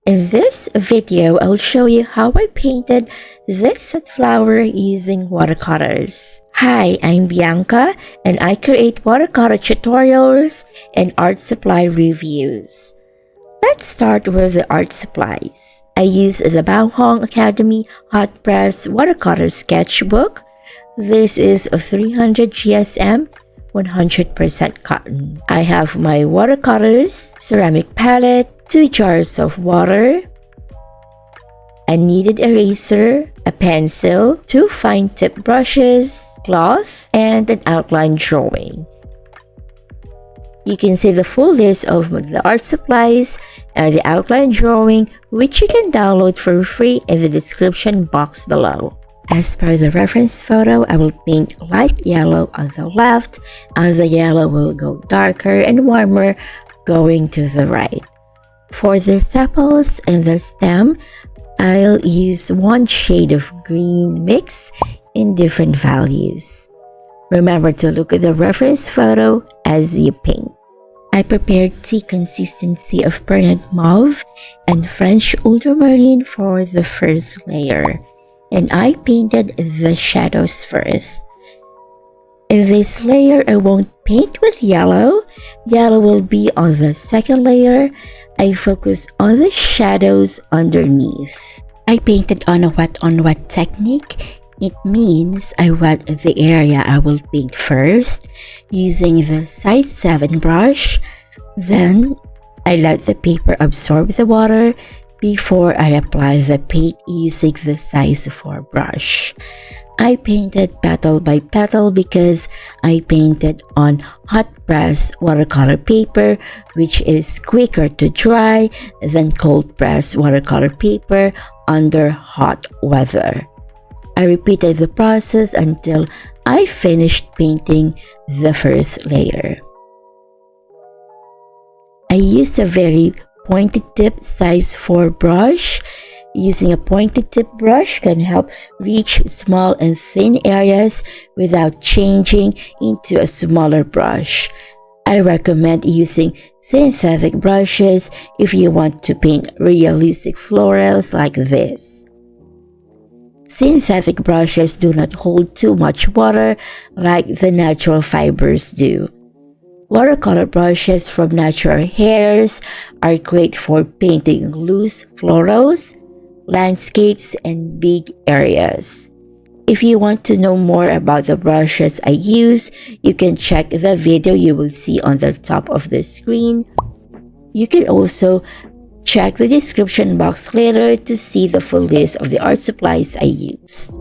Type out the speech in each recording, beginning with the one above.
In this video, I'll show you how I painted this sunflower using watercolors. Hi, I'm Bianca and I create watercolor tutorials and art supply reviews. Let's start with the art supplies. I use the Baohong Academy Hot Press Watercolor Sketchbook. This is a 300 GSM 100% cotton. I have my watercolors, ceramic palette, 2 jars of water, a kneaded eraser, a pencil, 2 fine tip brushes, cloth, and an outline drawing. You can see the full list of the art supplies and the outline drawing, which you can download for free in the description box below. As per the reference photo, I will paint light yellow on the left, and the yellow will go darker and warmer going to the right. For the sepals and the stem, I'll use 1 shade of green mix in different values. Remember to look at the reference photo as you paint. I prepared tea consistency of burnt mauve and French ultramarine for the first layer, and I painted the shadows first. In this layer, I won't paint with yellow. Yellow will be on the second layer. I focus on the shadows underneath. I painted on a wet-on-wet technique. It means I wet the area I will paint first using the size 7 brush. Then, I let the paper absorb the water before I apply the paint using the size 4 brush. I painted petal by petal because I painted on hot press watercolor paper, which is quicker to dry than cold press watercolor paper under hot weather. I repeated the process until I finished painting the first layer. I used a very pointed tip size 4 brush. Using a pointed tip brush can help reach small and thin areas without changing into a smaller brush. I recommend using synthetic brushes if you want to paint realistic florals like this. Synthetic brushes do not hold too much water like the natural fibers do. Watercolor brushes from natural hairs are great for painting loose florals, landscapes, and big areas. If you want to know more about the brushes I use, you can check the video you will see on the top of the screen. You can also check the description box later to see the full list of the art supplies I used.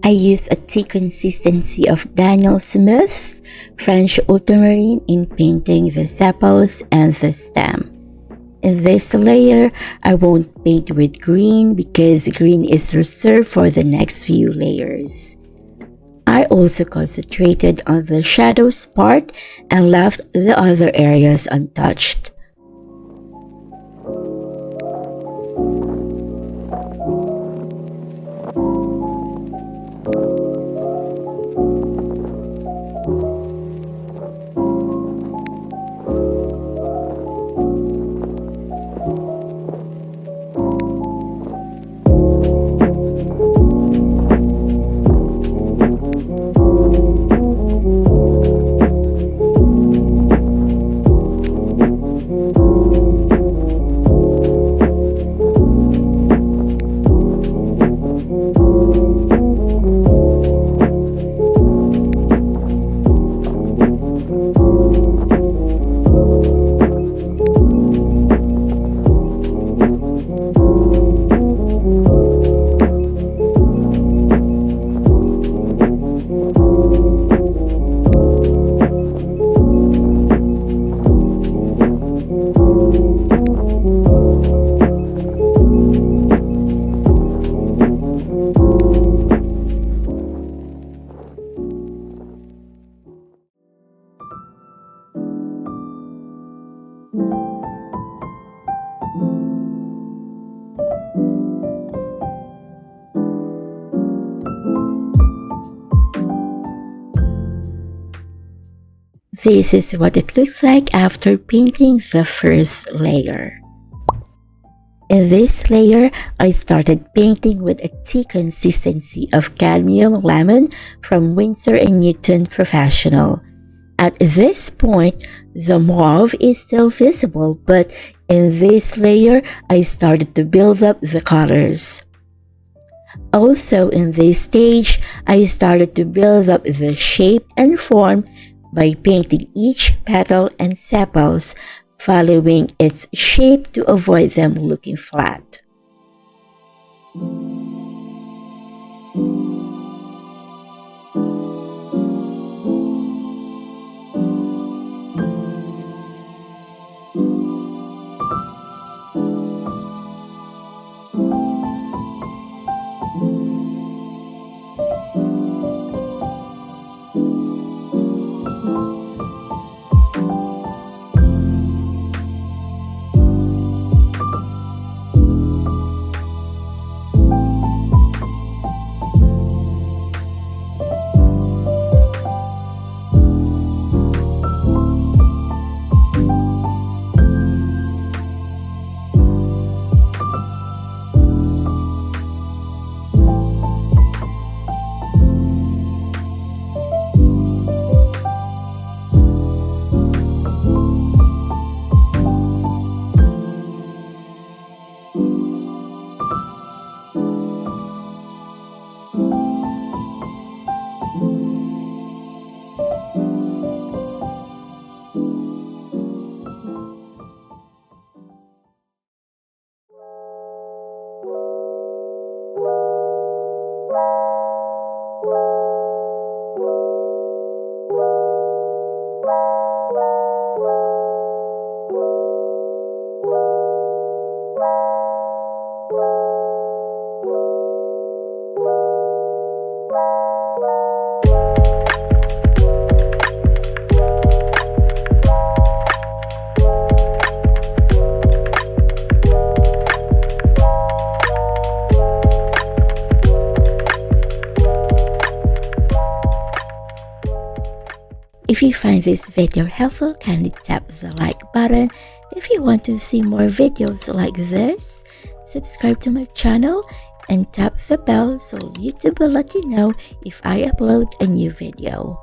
I use a tea consistency of Daniel Smith's French ultramarine in painting the sepals and the stem. In this layer, I won't paint with green because green is reserved for the next few layers. I also concentrated on the shadows part and left the other areas untouched. This is what it looks like after painting the first layer. In this layer, I started painting with a tea consistency of cadmium lemon from Winsor & Newton Professional. At this point, the mauve is still visible, but in this layer, I started to build up the colors. Also in this stage, I started to build up the shape and form by painting each petal and sepals, following its shape to avoid them looking flat. If you find this video helpful, kindly tap the like button. If you want to see more videos like this, subscribe to my channel and tap the bell so YouTube will let you know if I upload a new video.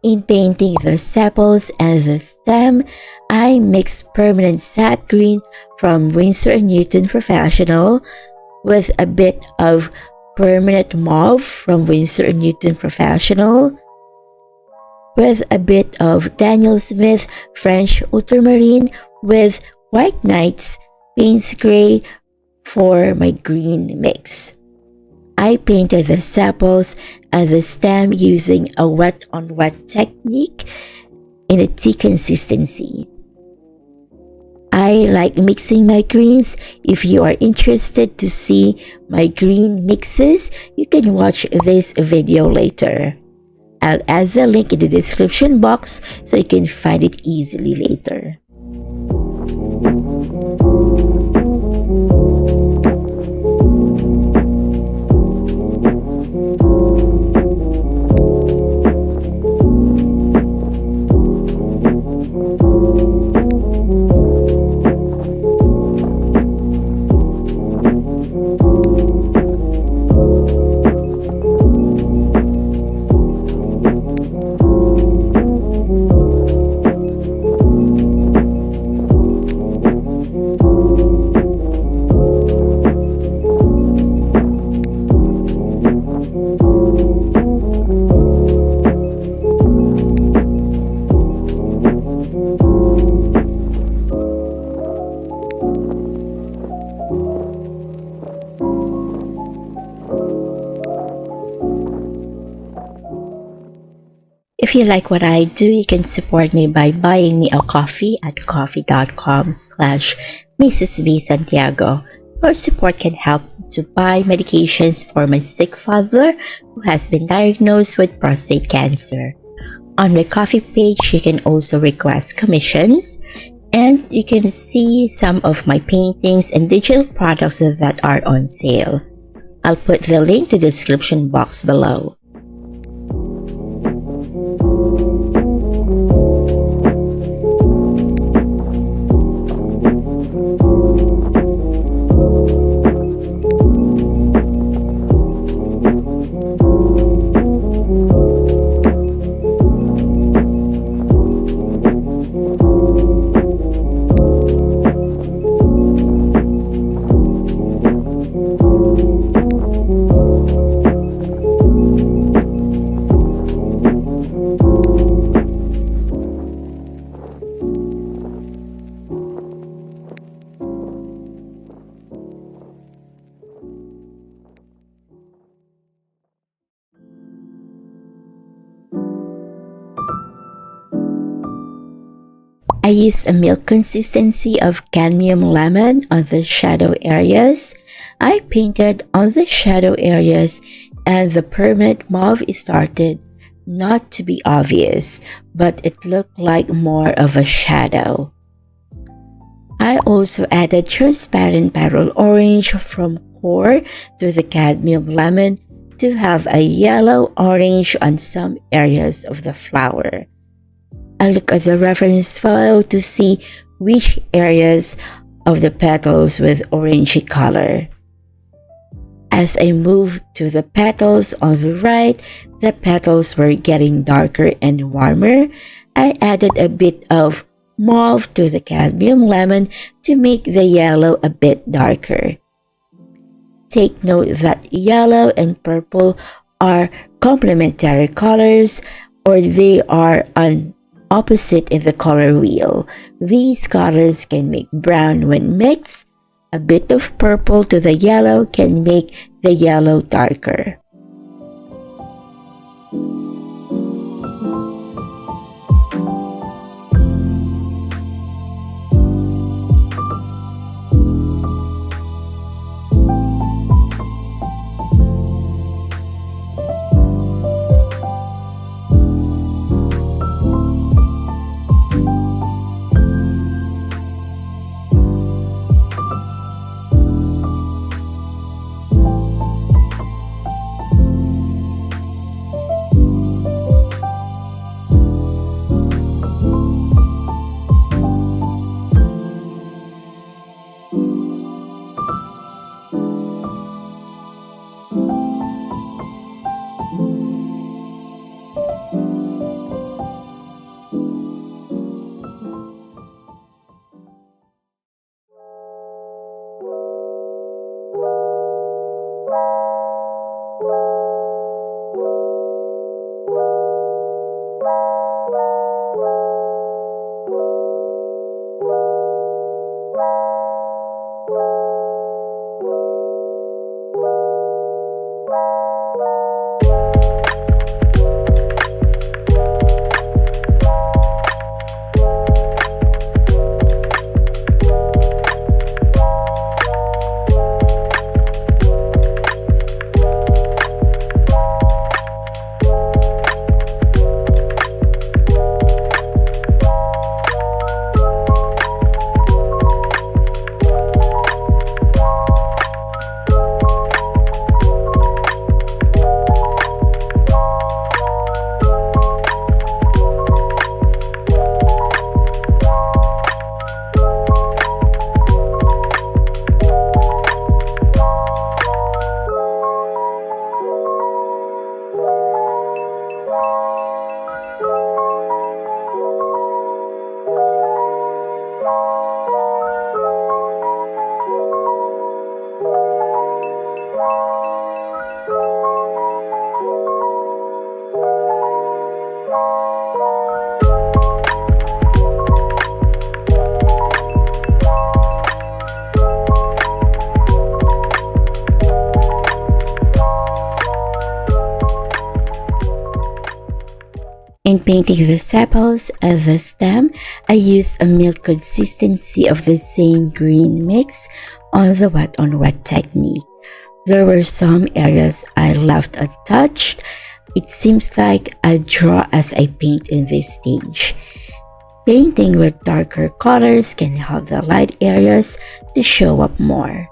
In painting the sepals and the stem, I mix permanent sap green from Winsor & Newton Professional with a bit of permanent mauve from Winsor & Newton Professional, with a bit of Daniel Smith French Ultramarine with White Nights Payne's Gray for my green mix. I painted the sepals and the stem using a wet-on-wet technique in a tea consistency. I like mixing my greens. If you are interested to see my green mixes, you can watch this video later. I'll add the link in the description box so you can find it easily later. If you like what I do, you can support me by buying me a coffee at coffee.com/Mrs. B Santiago. Your support can help to buy medications for my sick father who has been diagnosed with prostate cancer. On my coffee page, you can also request commissions, and you can see some of my paintings and digital products that are on sale. I'll put the link to the description box below. I used a milk consistency of cadmium lemon on the shadow areas. I painted on the shadow areas and the permanent mauve started not to be obvious, but it looked like more of a shadow. I also added transparent petal orange from core to the cadmium lemon to have a yellow orange on some areas of the flower. I look at the reference photo to see which areas of the petals with orangey color. As I moved to the petals on the right, the petals were getting darker and warmer. I added a bit of mauve to the cadmium lemon to make the yellow a bit darker. Take note that yellow and purple are complementary colors, or they are opposite in the color wheel. These colors can make brown when mixed. A bit of purple to the yellow can make the yellow darker. When painting the sepals and the stem, I used a milk consistency of the same green mix on the wet-on-wet technique. There were some areas I left untouched. It seems like I draw as I paint in this stage. Painting with darker colors can help the light areas to show up more.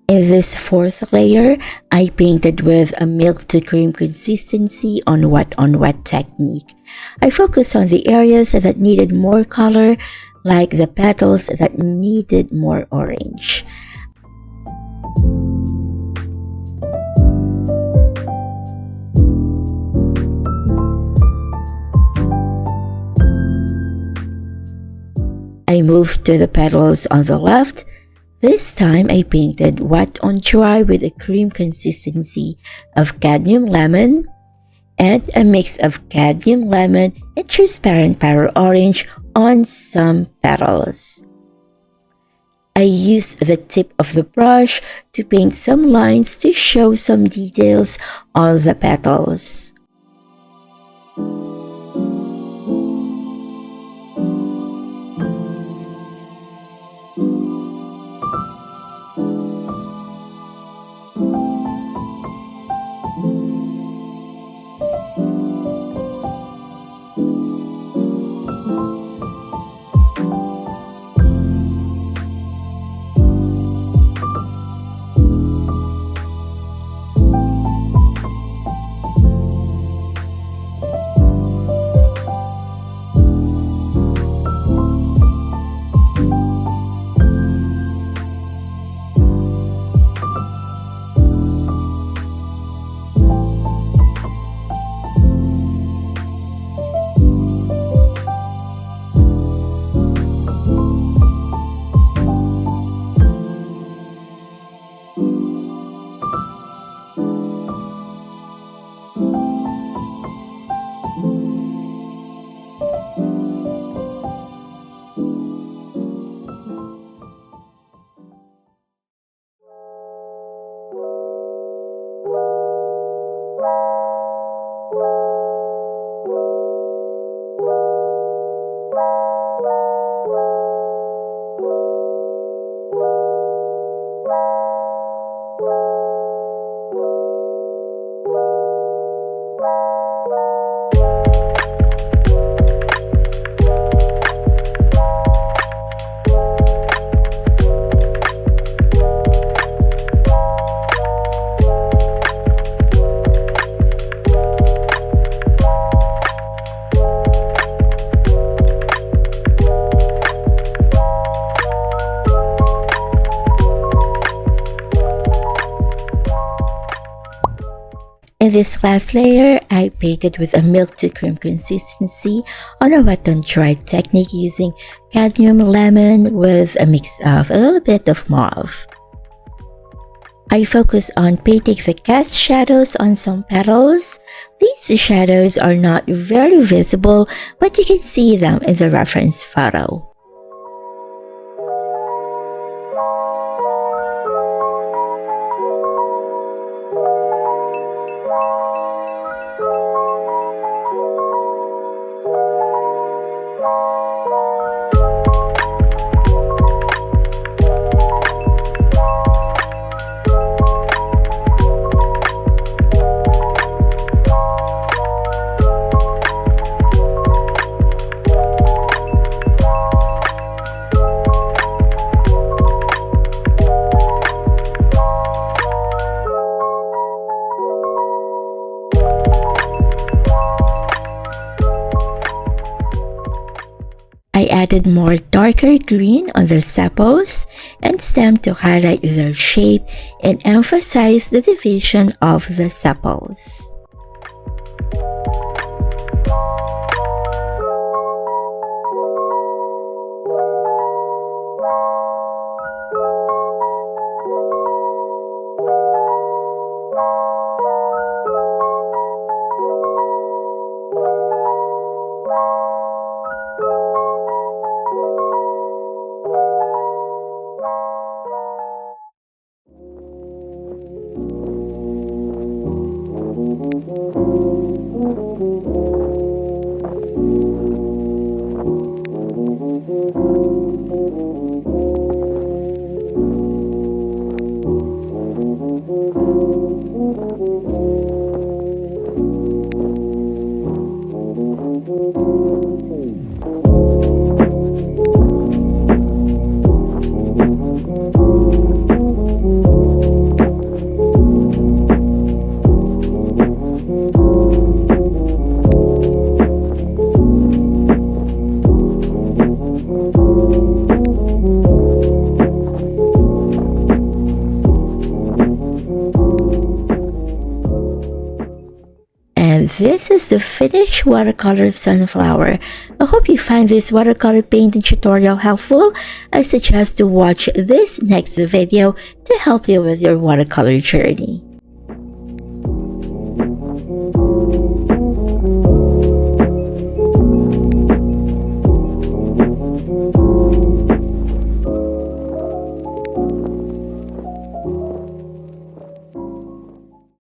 In this fourth layer, I painted with a milk to cream consistency on wet technique. I focused on the areas that needed more color, like the petals that needed more orange. I moved to the petals on the left. This time I painted wet on dry with a cream consistency of cadmium lemon and a mix of cadmium lemon and transparent powder orange on some petals. I used the tip of the brush to paint some lines to show some details on the petals. In this last layer, I painted with a milk to cream consistency on a wet on dry technique using cadmium lemon with a mix of a little bit of mauve. I focus on painting the cast shadows on some petals. These shadows are not very visible, but you can see them in the reference photo. I added more darker green on the sepals and stem to highlight their shape and emphasize the division of the sepals. And this is the finished watercolor sunflower. I hope you find this watercolor painting tutorial helpful. I suggest to watch this next video to help you with your watercolor journey.